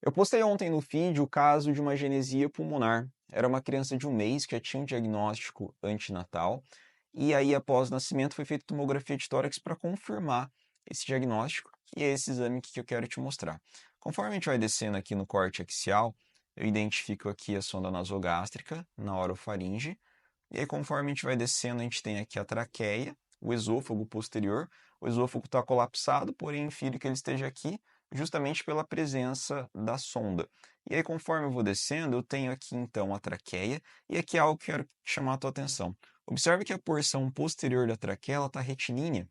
Eu postei ontem no feed o caso de uma genesia pulmonar. Era uma criança de 1 mês que já tinha um diagnóstico antinatal, e aí, após o nascimento, foi feita tomografia de tórax para confirmar esse diagnóstico, e é esse exame aqui que eu quero te mostrar. Conforme a gente vai descendo aqui no corte axial, eu identifico aqui a sonda nasogástrica na orofaringe, e aí, conforme a gente vai descendo, a gente tem aqui a traqueia, o esôfago posterior. O esôfago está colapsado, porém infiro que ele esteja aqui justamente pela presença da sonda. E aí, conforme eu vou descendo, eu tenho aqui então a traqueia, e aqui é algo que eu quero chamar a tua atenção. Observe que a porção posterior da traqueia está retilínea.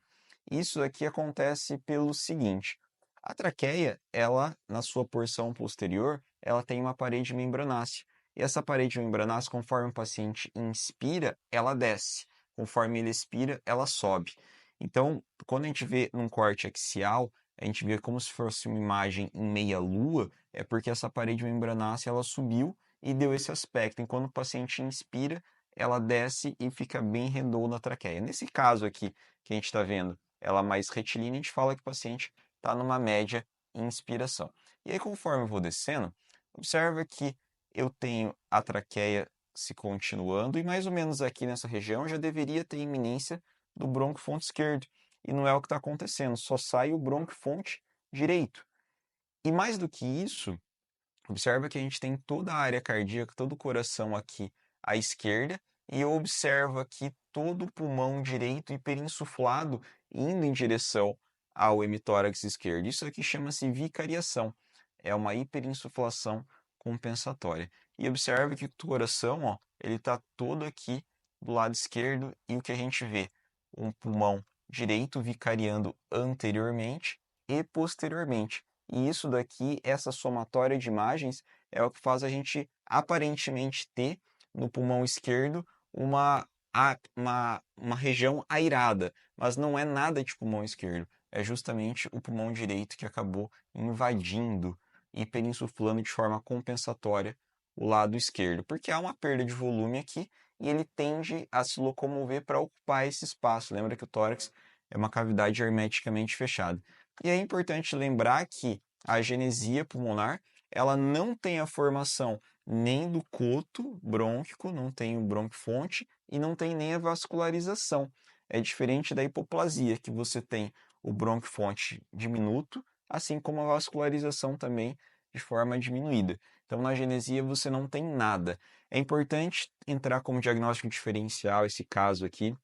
Isso aqui acontece pelo seguinte: a traqueia, ela, na sua porção posterior, ela tem uma parede membranácea. E essa parede membranácea, conforme o paciente inspira, ela desce. Conforme ele expira, ela sobe. Então, quando a gente vê num corte axial, a gente vê como se fosse uma imagem em meia-lua, é porque essa parede membranácea ela subiu e deu esse aspecto. Enquanto o paciente inspira, ela desce e fica bem redonda a traqueia. Nesse caso aqui, que a gente está vendo, ela mais retilínea, a gente fala que o paciente está numa média inspiração. E aí, conforme eu vou descendo, observa que eu tenho a traqueia se continuando e mais ou menos aqui nessa região já deveria ter iminência do bronquifonte esquerdo. E não é o que está acontecendo, só sai o bronquifonte direito. E mais do que isso, observa que a gente tem toda a área cardíaca, todo o coração aqui à esquerda, e eu observo aqui todo o pulmão direito hiperinsuflado indo em direção ao hemitórax esquerdo. Isso aqui chama-se vicariação. É uma hiperinsuflação compensatória. E observe que o coração, ó, ele está todo aqui do lado esquerdo e o que a gente vê? Um pulmão direito vicariando anteriormente e posteriormente. E isso daqui, essa somatória de imagens, é o que faz a gente aparentemente ter no pulmão esquerdo uma região airada, mas não é nada de pulmão esquerdo, é justamente o pulmão direito que acabou invadindo e perinsuflando de forma compensatória o lado esquerdo, porque há uma perda de volume aqui e ele tende a se locomover para ocupar esse espaço. Lembra que o tórax é uma cavidade hermeticamente fechada. E é importante lembrar que a genesia pulmonar, ela não tem a formação nem do coto brônquico, não tem o bronquifonte e não tem nem a vascularização. É diferente da hipoplasia, que você tem o bronquifonte diminuto, assim como a vascularização também de forma diminuída. Então, na genesia você não tem nada. É importante entrar como diagnóstico diferencial esse caso aqui,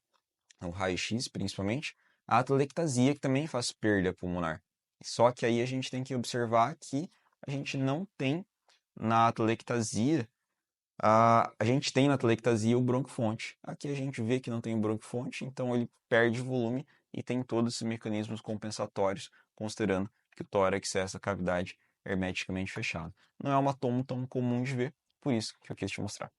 o raio-x principalmente, a atelectasia, que também faz perda pulmonar. Só que aí a gente tem que observar que a gente não tem na atelectasia, a gente tem na atelectasia o bronquifonte. Aqui a gente vê que não tem o bronquifonte, então ele perde volume e tem todos esses mecanismos compensatórios, considerando que o tórax é essa cavidade hermeticamente fechada. Não é uma tomo tão comum de ver, por isso que eu quis te mostrar.